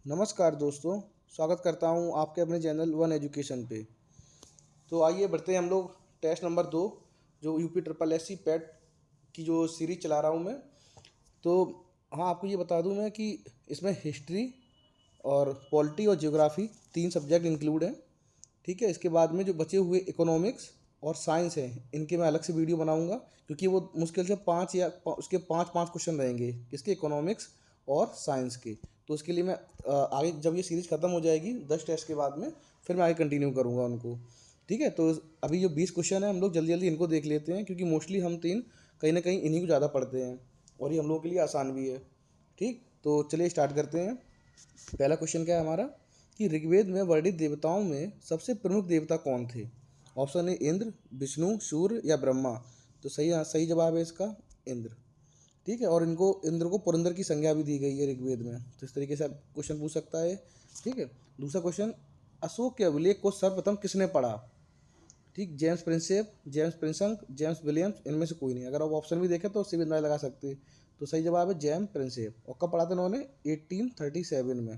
नमस्कार दोस्तों, स्वागत करता हूं आपके अपने चैनल वन एजुकेशन पे। तो आइए बढ़ते हैं हम लोग टेस्ट नंबर 2 जो UP triple S C PET की जो सीरीज चला रहा हूं मैं। तो हाँ, आपको ये बता दूं मैं कि इसमें हिस्ट्री और पॉलिटी और ज्योग्राफी 3 सब्जेक्ट इंक्लूड हैं। ठीक है, इसके बाद में जो बचे हुए इकोनॉमिक्स और साइंस हैं, इनके मैं अलग से वीडियो बनाऊंगा, क्योंकि वो मुश्किल से उसके पाँच पाँच क्वेश्चन रहेंगे इसके इकोनॉमिक्स और साइंस के। तो उसके लिए मैं आगे जब ये सीरीज ख़त्म हो जाएगी 10 टेस्ट के बाद में, फिर मैं आगे कंटिन्यू करूँगा उनको। ठीक है, तो अभी जो 20 क्वेश्चन है हम लोग जल्दी जल्दी इनको देख लेते हैं, क्योंकि मोस्टली हम तीन कहीं ना कहीं इन्हीं को ज़्यादा पढ़ते हैं और ये हम लोगों के लिए आसान भी है। ठीक, तो चलिए स्टार्ट करते हैं। पहला क्वेश्चन क्या है हमारा कि ऋग्वेद में वर्णित देवताओं में सबसे प्रमुख देवता कौन थे? ऑप्शन है इंद्र, विष्णु, सूर्य या ब्रह्मा। तो सही सही जवाब है इसका इंद्र। ठीक है, और इनको इंद्र को पुरंदर की संज्ञा भी दी गई है ऋग्वेद में, तो इस तरीके से आप क्वेश्चन पूछ सकता है। ठीक है, दूसरा क्वेश्चन, अशोक के अभिलेख को सर्वप्रथम किसने पढ़ा? ठीक, James Prinsep, James Prinsep, James Williams, इनमें से कोई नहीं। अगर आप ऑप्शन भी देखें तो उससे भी अंदाजा लगा सकते हैं। तो सही जवाब है जेम्स प्रिंसेप। और कब पढ़ा था उन्होंने? 1837 में।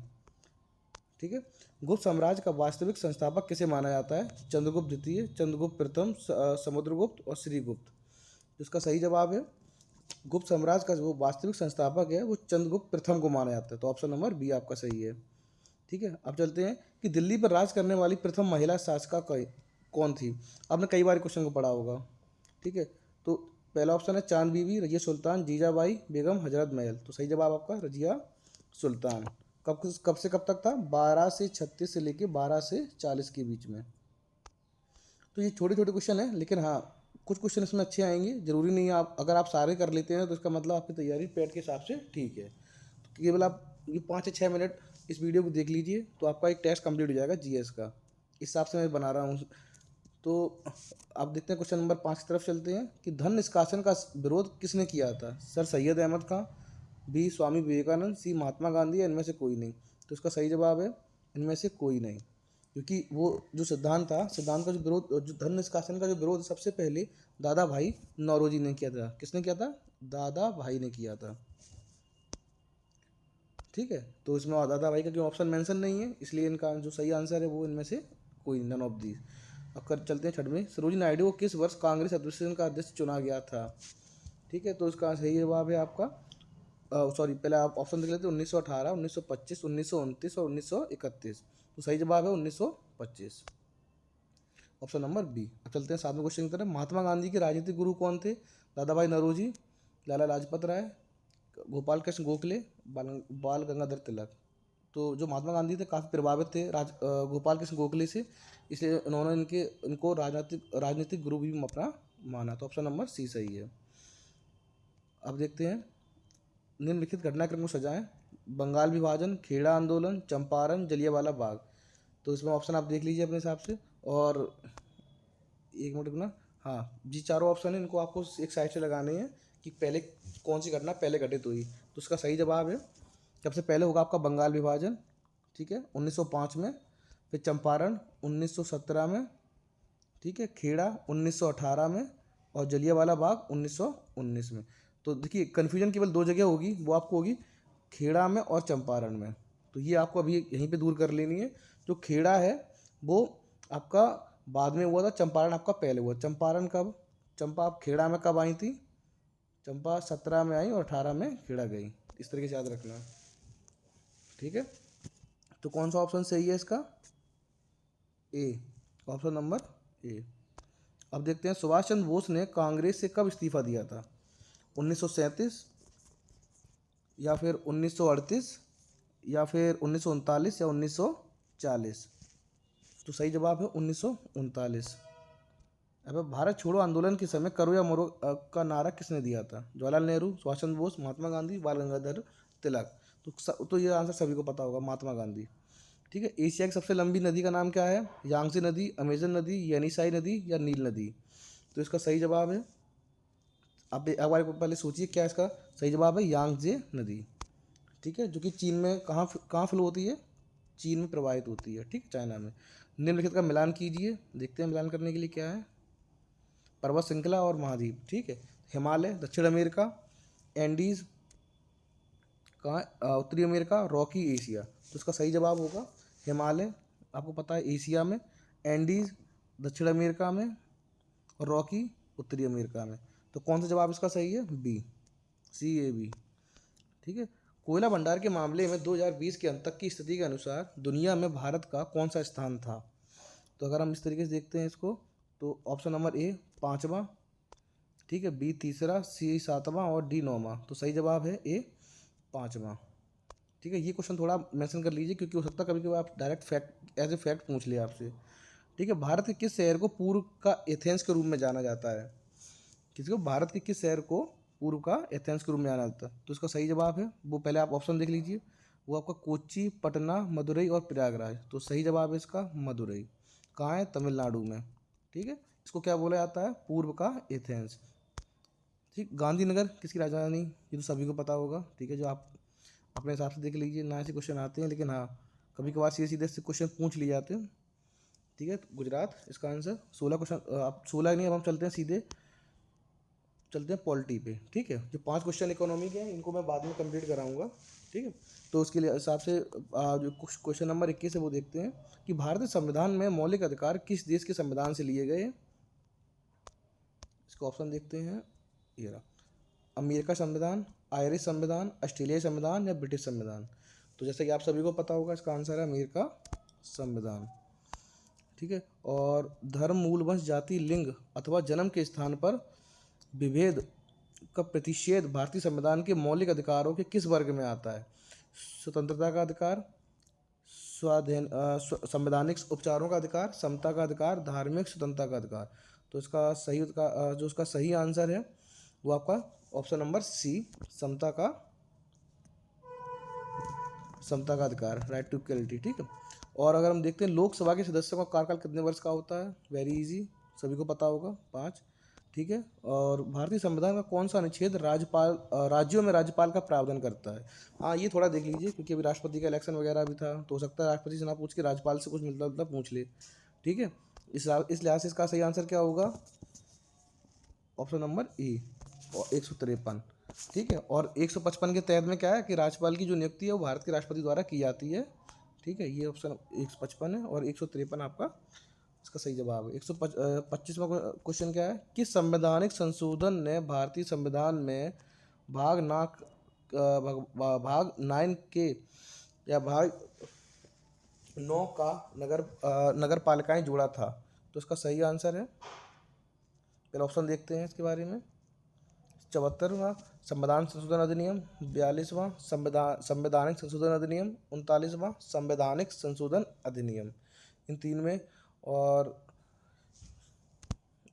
ठीक है, गुप्त साम्राज्य का वास्तविक संस्थापक किसे माना जाता है? चंद्रगुप्त द्वितीय, चंद्रगुप्त प्रथम, समुद्रगुप्त और श्रीगुप्त। जिसका सही जवाब है गुप्त साम्राज्य का जो वास्तविक संस्थापक है वो चंद्रगुप्त प्रथम को माना जाता है। तो ऑप्शन नंबर बी आपका सही है। ठीक है, अब चलते हैं कि दिल्ली पर राज करने वाली प्रथम महिला शासिका कौन थी? आपने कई बार क्वेश्चन को पढ़ा होगा। ठीक है, तो पहला ऑप्शन है चांद बीबी, रजिया सुल्तान, जीजाबाई बेगम, हजरत महल। तो सही जवाब आपका रजिया सुल्तान। कब से कब तक था? 12 से 36 से लेके 12 से 40 के बीच में। तो ये छोटे छोटे क्वेश्चन है, लेकिन हाँ, कुछ क्वेश्चन इसमें अच्छे आएंगे। जरूरी नहीं है आप अगर आप सारे कर लेते हैं तो इसका मतलब आपकी तैयारी पेट के हिसाब से ठीक है। तो केवल आप ये 5 से 6 मिनट इस वीडियो को देख लीजिए तो आपका एक टेस्ट कंप्लीट हो जाएगा जीएस का। इस हिसाब से मैं बना रहा हूँ। तो आप देखते हैं क्वेश्चन नंबर 5 की तरफ चलते हैं कि धन निष्कासन का विरोध किसने किया था? सर सैयद अहमद खां, बी स्वामी विवेकानंद, सी महात्मा गांधी, या इनमें से कोई नहीं। तो इसका सही जवाब है इनमें से कोई नहीं, क्योंकि वो जो सिद्धांत था, सिद्धांत का जो विरोध, जो धन निष्कासन का जो विरोध सबसे पहले दादा भाई नौरोजी ने किया था। किसने किया था? दादा भाई ने किया था। ठीक है, तो इसमें दादा भाई का क्यों ऑप्शन मेंशन नहीं है, इसलिए इनका जो सही आंसर है वो इनमें से कोई, नन ऑफ दीज। अब कर चलते हैं छठवें, सरोजिनी नायडू को किस वर्ष कांग्रेस एसोसिएशन का अध्यक्ष चुना गया था? ठीक है, तो इसका सही जवाब है आपका, सॉरी, पहले आप ऑप्शन देख लेते हैं, 1918, 1925, 1929 और 1931। तो सही जवाब है 1925, ऑप्शन नंबर बी। अब चलते हैं 7वें क्वेश्चन की तरफ। महात्मा गांधी के राजनीतिक गुरु कौन थे? दादा भाई नौरोजी, लाला लाजपत राय, गोपाल कृष्ण गोखले, बाल गंगाधर तिलक। तो जो महात्मा गांधी थे काफ़ी प्रभावित थे गोपाल कृष्ण गोखले से, इसलिए उन्होंने इनको राजनीतिक राजनीतिक गुरु भी अपना माना। तो ऑप्शन नंबर सी सही है। अब देखते हैं, निम्नलिखित घटनाक्रम को सजाएं। बंगाल विभाजन, खेड़ा आंदोलन, चंपारण, जलियांवाला बाग। तो इसमें ऑप्शन आप देख लीजिए अपने हिसाब से। और एक मिनट रुकना। हाँ जी, चारों ऑप्शन है, इनको आपको एक साइड से लगाने हैं कि पहले कौन सी घटना पहले घटित हुई। तो उसका सही जवाब है, सबसे पहले होगा आपका बंगाल विभाजन। ठीक है, 1905 में। फिर चंपारण 1917 में। ठीक है, खेड़ा 1918 में। और जलियांवाला बाग 1919 में। तो देखिए कन्फ्यूजन केवल दो जगह होगी, वो आपको होगी खेड़ा में और चंपारण में। तो ये आपको अभी यहीं पे दूर कर लेनी है। जो खेड़ा है वो आपका बाद में हुआ था, चंपारण आपका पहले हुआ। चंपारण कब, चंपा आप खेड़ा में कब आई थी? चंपा 17 में आई और 18 में खेड़ा गई। इस तरीके से याद रखना। ठीक है, तो कौन सा ऑप्शन सही है इसका? ए, ऑप्शन नंबर ए। अब देखते हैं, सुभाष चंद्र बोस ने कांग्रेस से कब इस्तीफा दिया था? 1937, या फिर 1938, या फिर 1939, या 1940। तो सही जवाब है 1939। अब भारत छोड़ो आंदोलन के समय करो या मरो का नारा किसने दिया था? जवाहरलाल नेहरू, सुभाष चंद्र बोस, महात्मा गांधी, बाल गंगाधर तिलक। तो ये आंसर सभी को पता होगा, महात्मा गांधी। ठीक है, एशिया की सबसे लंबी नदी का नाम क्या है? यांगजे नदी, अमेजन नदी, येनिसाई नदी, या नील नदी। तो इसका सही जवाब है, आप एक बार पहले सोचिए क्या इसका सही जवाब है, यांगजे नदी। ठीक है, जो कि चीन में कहाँ कहाँ फ्लो होती है? चीन में प्रवाहित होती है। ठीक, चाइना में। निम्नलिखित का मिलान कीजिए, देखते हैं मिलान करने के लिए क्या है। पर्वत श्रृंखला और महाद्वीप। ठीक है, हिमालय, दक्षिण अमेरिका, एंडीज कहाँ, उत्तरी अमेरिका, रॉकी एशिया। तो इसका सही जवाब होगा हिमालय, आपको पता है एशिया में, एंडीज दक्षिण अमेरिका में, और रॉकी उत्तरी अमेरिका में। तो कौन सा जवाब इसका सही है? B, CAB। ठीक है। कोयला भंडार के मामले में 2020 के अंत तक की स्थिति के अनुसार दुनिया में भारत का कौन सा स्थान था? तो अगर हम इस तरीके से देखते हैं इसको, तो ऑप्शन नंबर ए 5वां, ठीक है, बी 3रा, सी 7वां और डी 9वां। तो सही जवाब है ए 5वां। ठीक है, ये क्वेश्चन थोड़ा मेंशन कर लीजिए क्योंकि हो सकता है कभी कभी आप direct fact as a fact पूछ लिया आपसे। ठीक है, भारत के किस शहर को पूर्व का एथेंस के रूप में जाना जाता है? किसी को भारत के किस शहर को पूर्व का एथेंस के रूप में जाना जाता है? तो इसका सही जवाब है, वो पहले आप ऑप्शन देख लीजिए, वो आपका कोच्चि, पटना, मदुरई और प्रयागराज। तो सही जवाब है इसका मदुरई। कहाँ है? तमिलनाडु में। ठीक है, इसको क्या बोला जाता है? पूर्व का एथेंस। ठीक, गांधीनगर किसकी राजधानी? ये तो सभी को पता होगा। ठीक है, जो आप अपने हिसाब से देख लीजिए, ना ऐसे क्वेश्चन आते हैं, लेकिन हाँ कभी कभार सीधे सीधे से क्वेश्चन पूछ लिए जाते हैं। ठीक है, तो गुजरात इसका आंसर। 16 क्वेश्चन, आप 16 नहीं, अब हम चलते हैं सीधे, चलते हैं पॉलिटी पे। ठीक है, जो 5 क्वेश्चन इकोनॉमी के हैं इनको मैं बाद में कंप्लीट कराऊंगा। ठीक है, तो उसके लिए हिसाब से जो क्वेश्चन नंबर 21 है वो देखते हैं कि भारतीय संविधान में मौलिक अधिकार किस देश के संविधान से लिए गए हैं? इसका ऑप्शन देखते हैं, ये रहा, अमेरिका संविधान, आयरिश संविधान, ऑस्ट्रेलियाई संविधान या ब्रिटिश संविधान। तो जैसे कि आप सभी को पता होगा इसका आंसर है अमेरिका संविधान। ठीक है, और धर्म, मूल, वंश, जाति, लिंग अथवा जन्म के स्थान पर विभेद का प्रतिषेध भारतीय संविधान के मौलिक अधिकारों के किस वर्ग में आता है? स्वतंत्रता का अधिकार, स्वाधीन संवैधानिक उपचारों का अधिकार, समता का अधिकार, धार्मिक स्वतंत्रता का अधिकार। तो इसका सही जो उसका सही आंसर है वो आपका ऑप्शन नंबर सी, समता का अधिकार, राइट टू इक्वलिटी। ठीक है, और अगर हम देखते हैं लोकसभा के सदस्यों का कार्यकाल कितने वर्ष का होता है? वेरी इजी, सभी को पता होगा, 5। ठीक है, और भारतीय संविधान का कौन सा अनुच्छेद राज्यों में राज्यपाल का प्रावधान करता है? हाँ, ये थोड़ा देख लीजिए क्योंकि अभी राष्ट्रपति का इलेक्शन वगैरह भी था, तो हो सकता है राष्ट्रपति से ना पूछ के राज्यपाल से कुछ मिलता पूछ ले। ठीक है, इस लिहाज से इसका सही आंसर क्या होगा? Option number A, 153। ठीक है, और 155 के तहत में क्या है कि राज्यपाल की जो नियुक्ति है वो भारत के राष्ट्रपति द्वारा की जाती है। ठीक है, ये ऑप्शन 155 है, और 153 आपका इसका सही जवाब है। 125वां क्वेश्चन क्या है? किस संवैधानिक संशोधन ने भारतीय संविधान में भाग 9 के या भाग 9 का नगर पालिकाएं जोड़ा था? तो इसका सही आंसर है, पहले ऑप्शन देखते हैं इसके बारे में। 74वां संविधान संशोधन अधिनियम, 42वां संवैधानिक संशोधन अधिनियम, 39वां संवैधानिक संशोधन अधिनियम, इन 3 में। और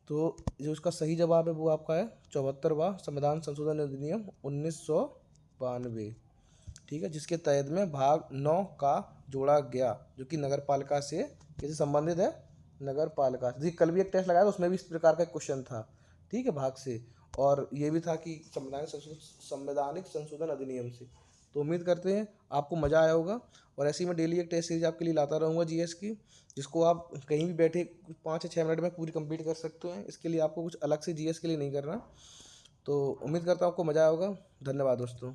तो जो उसका सही जवाब है वो आपका है 74वां संविधान संशोधन अधिनियम 1992। ठीक है, जिसके तहत में भाग 9 का जोड़ा गया, जो कि नगर पालिका से किससे संबंधित है? नगर पालिका से। कल भी एक टेस्ट लगाया था, उसमें भी इस प्रकार का क्वेश्चन था। ठीक है, भाग से, और ये भी था कि संवैधानिक संशोधन अधिनियम से। तो उम्मीद करते हैं आपको मज़ा आया होगा, और ऐसे ही मैं डेली एक टेस्ट सीरीज आपके लिए लाता रहूँगा जीएस की, जिसको आप कहीं भी बैठे 5 या 6 मिनट में पूरी कंप्लीट कर सकते हैं। इसके लिए आपको कुछ अलग से जीएस के लिए नहीं करना। तो उम्मीद करता हूँ आपको मज़ा आया होगा। धन्यवाद दोस्तों।